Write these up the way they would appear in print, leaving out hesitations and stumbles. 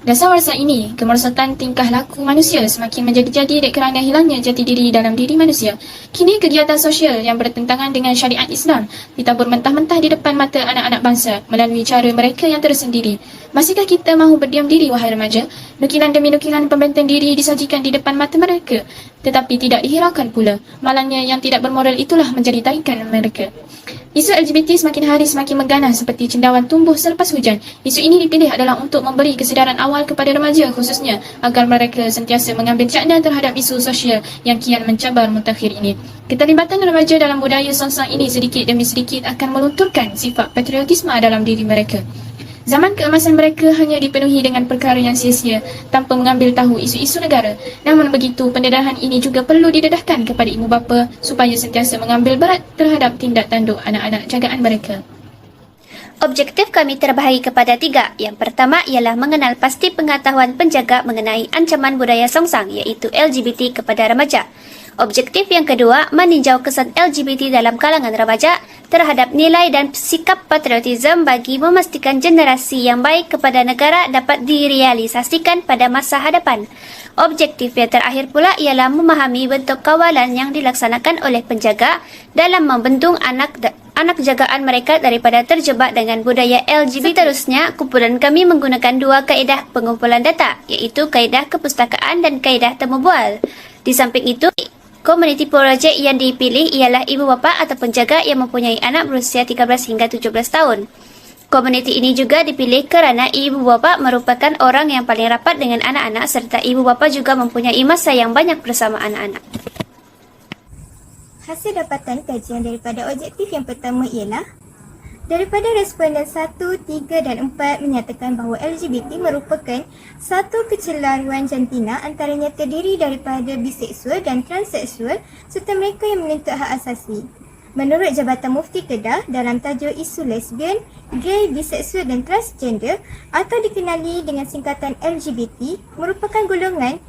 Dasar warisan ini, kemerosotan tingkah laku manusia semakin menjadi-jadi kerana hilangnya jati diri dalam diri manusia. Kini kegiatan sosial yang bertentangan dengan syariat Islam ditabur mentah-mentah di depan mata anak-anak bangsa melalui cara mereka yang tersendiri. Masihkah kita mahu berdiam diri, wahai remaja? Nukilan demi nukilan pembenteng diri disajikan di depan mata mereka, tetapi tidak dihiraukan pula. Malangnya yang tidak bermoral itulah menjadi tarikan mereka. Isu LGBT semakin hari semakin mengganas seperti cendawan tumbuh selepas hujan. Isu ini dipilih adalah untuk memberi kesedaran awal kepada remaja khususnya agar mereka sentiasa mengambil cakna terhadap isu sosial yang kian mencabar mutakhir ini. Keterlibatan remaja dalam budaya songsang ini sedikit demi sedikit akan melunturkan sifat patriotisme dalam diri mereka. Zaman keemasan mereka hanya dipenuhi dengan perkara yang sia-sia tanpa mengambil tahu isu-isu negara. Namun begitu, pendedahan ini juga perlu didedahkan kepada ibu bapa supaya sentiasa mengambil berat terhadap tindak tanduk anak-anak jagaan mereka. Objektif kami terbahagi kepada 3. Yang pertama ialah mengenal pasti pengetahuan penjaga mengenai ancaman budaya songsang iaitu LGBT kepada remaja. Objektif yang kedua, meninjau kesan LGBT dalam kalangan remaja terhadap nilai dan sikap patriotisme bagi memastikan generasi yang baik kepada negara dapat direalisasikan pada masa hadapan. Objektif yang terakhir pula ialah memahami bentuk kawalan yang dilaksanakan oleh penjaga dalam membendung anak jagaan mereka daripada terjebak dengan budaya LGBT. Seterusnya, kumpulan kami menggunakan 2 kaedah pengumpulan data, iaitu kaedah kepustakaan dan kaedah temu bual. Di samping itu, komuniti projek yang dipilih ialah ibu bapa atau penjaga yang mempunyai anak berusia 13 hingga 17 tahun. Komuniti ini juga dipilih kerana ibu bapa merupakan orang yang paling rapat dengan anak-anak serta ibu bapa juga mempunyai masa yang banyak bersama anak-anak. Hasil dapatan kajian daripada objektif yang pertama ialah daripada responden 1, 3 dan 4 menyatakan bahawa LGBT merupakan satu kecelaruan jantina antaranya terdiri daripada biseksual dan transseksual serta mereka yang menuntut hak asasi. Menurut Jabatan Mufti Kedah dalam tajuk isu lesbian, gay, biseksual dan transgender atau dikenali dengan singkatan LGBT merupakan golongan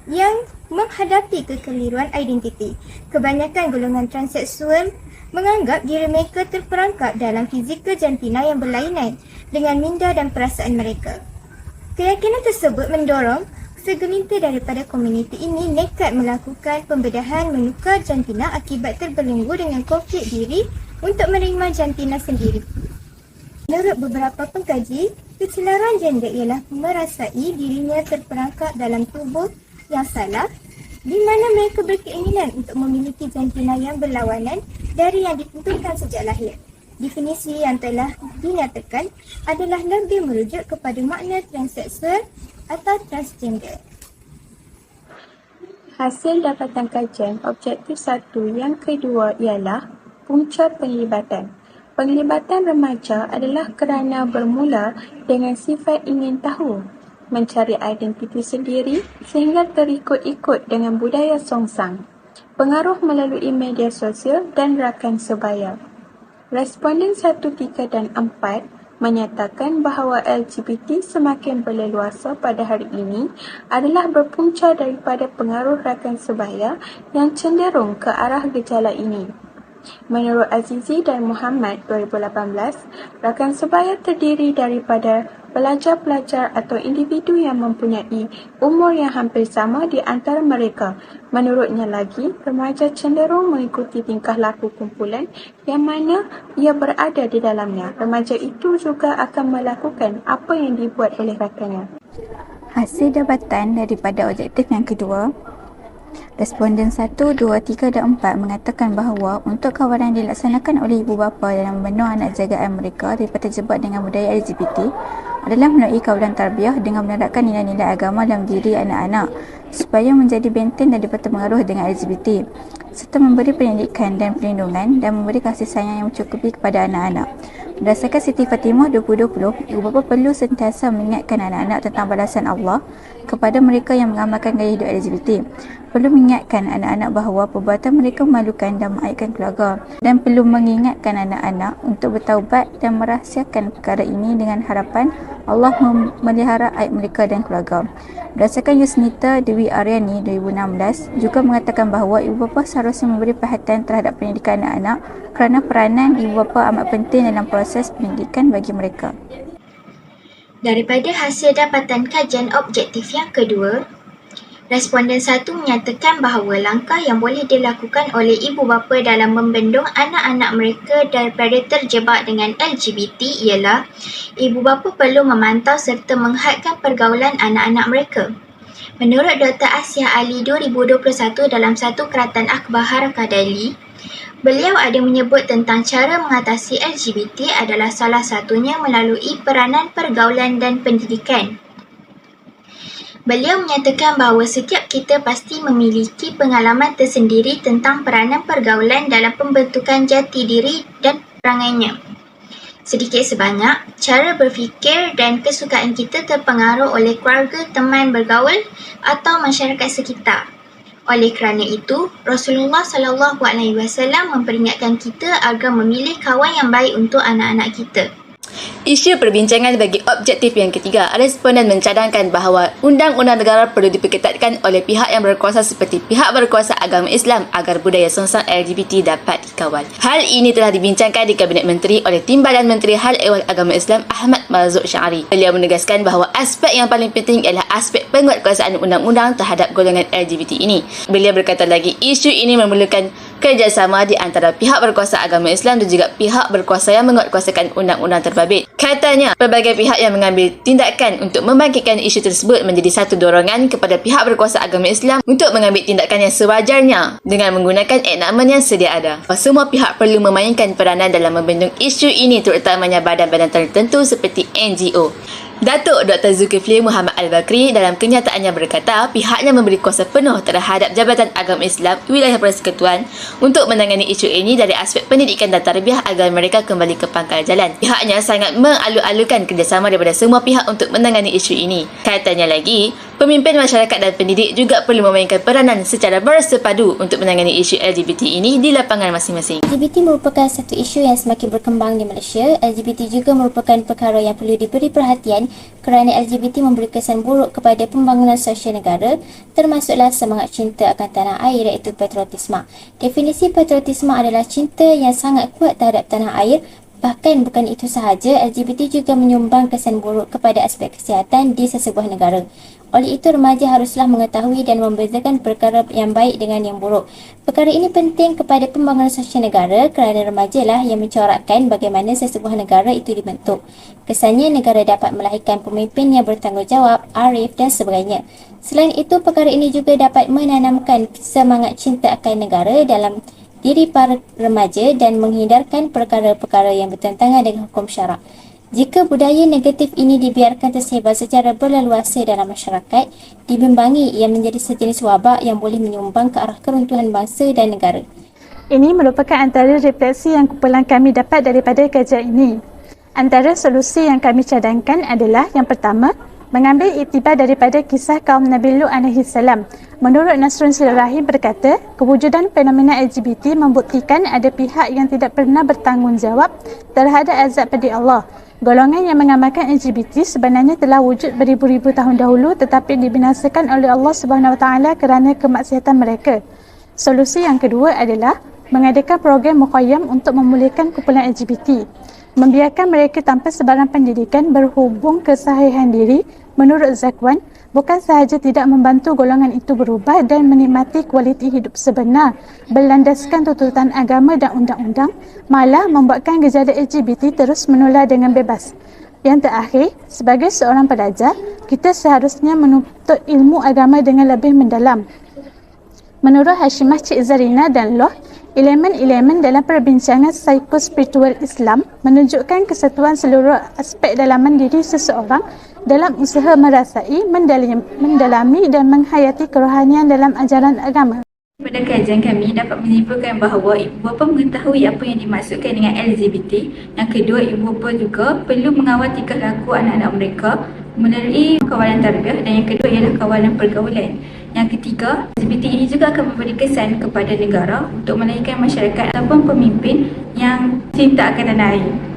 yang menghadapi kekeliruan identiti. Kebanyakan golongan transseksual menganggap diri mereka terperangkap dalam fizikal jantina yang berlainan dengan minda dan perasaan mereka. Keyakinan tersebut mendorong segelintir daripada komuniti ini nekat melakukan pembedahan menukar jantina akibat terbelenggu dengan konflik diri untuk menerima jantina sendiri. Menurut beberapa pengkaji, kecelaruan gender ialah merasai dirinya terperangkap dalam tubuh yang salah di mana mereka berkeinginan untuk memiliki jantina yang berlawanan dari yang ditentukan sejak lahir. Definisi yang telah dinyatakan adalah lebih merujuk kepada makna transseksual atau transgender. Hasil dapatan kajian objektif 1 yang kedua ialah punca penglibatan. Penglibatan remaja adalah kerana bermula dengan sifat ingin tahu, mencari identiti sendiri sehingga terikut-ikut dengan budaya songsang. Pengaruh melalui media sosial dan rakan sebaya. Responden 1, 3 dan 4 menyatakan bahawa LGBT semakin berleluasa pada hari ini adalah berpunca daripada pengaruh rakan sebaya yang cenderung ke arah gejala ini. Menurut Azizi dan Muhammad 2018, rakan sebaya terdiri daripada pelajar-pelajar atau individu yang mempunyai umur yang hampir sama di antara mereka. Menurutnya lagi, remaja cenderung mengikuti tingkah laku kumpulan yang mana ia berada di dalamnya. Remaja itu juga akan melakukan apa yang dibuat oleh rakannya. Hasil dapatan daripada objektif yang kedua, responden 1, 2, 3 dan 4 mengatakan bahawa untuk kawalan yang dilaksanakan oleh ibu bapa dalam membendung anak jagaan mereka daripada terjebak dengan budaya LGBT adalah melalui kawalan tarbiyah dengan menerapkan nilai-nilai agama dalam diri anak-anak supaya menjadi benteng daripada pengaruh dengan LGBT serta memberi pendidikan dan perlindungan dan memberi kasih sayang yang mencukupi kepada anak-anak. Berdasarkan Siti Fatimah 2020, ibu bapa perlu sentiasa mengingatkan anak-anak tentang balasan Allah kepada mereka yang mengamalkan gaya hidup LGBT. Perlu mengingatkan anak-anak bahawa perbuatan mereka memalukan dan mengaibkan keluarga dan perlu mengingatkan anak-anak untuk bertaubat dan merahsiakan perkara ini dengan harapan Allah memelihara aib mereka dan keluarga. Berdasarkan Yusnita Dewi Aryani 2016 juga mengatakan bahawa ibu bapa seharusnya memberi perhatian terhadap pendidikan anak-anak kerana peranan ibu bapa amat penting dalam proses pendidikan bagi mereka. Daripada hasil dapatan kajian objektif yang kedua, responden 1 menyatakan bahawa langkah yang boleh dilakukan oleh ibu bapa dalam membendung anak-anak mereka daripada terjebak dengan LGBT ialah ibu bapa perlu memantau serta menghadkan pergaulan anak-anak mereka. Menurut Dr. Asia Ali 2021 dalam satu keratan akhbar Harakah Daily, beliau ada menyebut tentang cara mengatasi LGBT adalah salah satunya melalui peranan pergaulan dan pendidikan. Beliau menyatakan bahawa setiap kita pasti memiliki pengalaman tersendiri tentang peranan pergaulan dalam pembentukan jati diri dan perangainya. Sedikit sebanyak, cara berfikir dan kesukaan kita terpengaruh oleh keluarga, teman bergaul atau masyarakat sekitar. Oleh kerana itu, Rasulullah SAW memperingatkan kita agar memilih kawan yang baik untuk anak-anak kita. Isu perbincangan bagi objektif yang ketiga, responden mencadangkan bahawa undang-undang negara perlu diperketatkan oleh pihak yang berkuasa seperti pihak berkuasa agama Islam agar budaya songsang LGBT dapat dikawal. Hal ini telah dibincangkan di Kabinet Menteri oleh Timbalan Menteri Hal Ehwal Agama Islam Ahmad Marzuq Syari. Beliau menegaskan bahawa aspek yang paling penting ialah aspek penguatkuasaan undang-undang terhadap golongan LGBT ini. Beliau berkata lagi, isu ini memerlukan kerjasama di antara pihak berkuasa agama Islam dan juga pihak berkuasa yang menguatkuasakan undang-undang terbabit. Katanya, pelbagai pihak yang mengambil tindakan untuk membangkitkan isu tersebut menjadi satu dorongan kepada pihak berkuasa agama Islam untuk mengambil tindakan yang sewajarnya dengan menggunakan enakmen yang sedia ada. Semua pihak perlu memainkan peranan dalam membendung isu ini, terutamanya badan-badan tertentu seperti NGO. Datuk Dr. Zulkifli Muhammad Al-Bakri dalam kenyataannya berkata pihaknya memberi kuasa penuh terhadap Jabatan Agama Islam Wilayah Persekutuan untuk menangani isu ini dari aspek pendidikan dan tarbiyah agar mereka kembali ke pangkal jalan. Pihaknya sangat mengalu-alukan kerjasama daripada semua pihak untuk menangani isu ini. Katanya lagi, pemimpin masyarakat dan pendidik juga perlu memainkan peranan secara bersepadu untuk menangani isu LGBT ini di lapangan masing-masing. LGBT merupakan satu isu yang semakin berkembang di Malaysia. LGBT juga merupakan perkara yang perlu diberi perhatian kerana LGBT memberi kesan buruk kepada pembangunan sosial negara, termasuklah semangat cinta akan tanah air iaitu patriotisme. Definisi patriotisme adalah cinta yang sangat kuat terhadap tanah air. Bahkan bukan itu sahaja, LGBT juga menyumbang kesan buruk kepada aspek kesihatan di sesebuah negara. Oleh itu, remaja haruslah mengetahui dan membezakan perkara yang baik dengan yang buruk. Perkara ini penting kepada pembangunan sosial negara kerana remajalah yang mencorakkan bagaimana sesebuah negara itu dibentuk. Kesannya, negara dapat melahirkan pemimpin yang bertanggungjawab, arif dan sebagainya. Selain itu, perkara ini juga dapat menanamkan semangat cinta akan negara dalam diri para remaja dan menghindarkan perkara-perkara yang bertentangan dengan hukum syarak. Jika budaya negatif ini dibiarkan tersebar secara berleluasa dalam masyarakat, dibimbangi ia menjadi sejenis wabak yang boleh menyumbang ke arah keruntuhan bangsa dan negara. Ini merupakan antara refleksi yang kumpulan kami dapat daripada kajian ini. Antara solusi yang kami cadangkan adalah yang pertama, mengambil iktibar daripada kisah kaum Nabi Lut AS. Menurut Nasrun Silrahi berkata, kewujudan fenomena LGBT membuktikan ada pihak yang tidak pernah bertanggungjawab terhadap azab pada Allah. Golongan yang mengamalkan LGBT sebenarnya telah wujud beribu-ribu tahun dahulu tetapi dibinasakan oleh Allah SWT kerana kemaksiatan mereka. Solusi yang kedua adalah mengadakan program mukhayyam untuk memulihkan kumpulan LGBT. Membiarkan mereka tanpa sebarang pendidikan berhubung kesahihan diri menurut Zakwan bukan sahaja tidak membantu golongan itu berubah dan menikmati kualiti hidup sebenar berlandaskan tuntutan agama dan undang-undang, malah membuatkan gejala LGBT terus menular dengan bebas. Yang terakhir, sebagai seorang pelajar, kita seharusnya menuntut ilmu agama dengan lebih mendalam. Menurut Hashimah Cik Zarina dan Loh, elemen-elemen dalam perbincangan psikospiritual Islam menunjukkan kesatuan seluruh aspek dalaman diri seseorang dalam usaha merasai, mendalami dan menghayati kerohanian dalam ajaran agama. Pada kajian kami dapat menyimpulkan bahawa ibu bapa mengetahui apa yang dimaksudkan dengan LGBT. Yang kedua, ibu bapa juga perlu mengawal tingkah laku anak-anak mereka melalui kawalan tarbiyah, dan yang kedua ialah kawalan pergaulan. Yang ketiga, LGBT ini juga akan memberi kesan kepada negara untuk melahirkan masyarakat ataupun pemimpin yang cinta akan tanah air.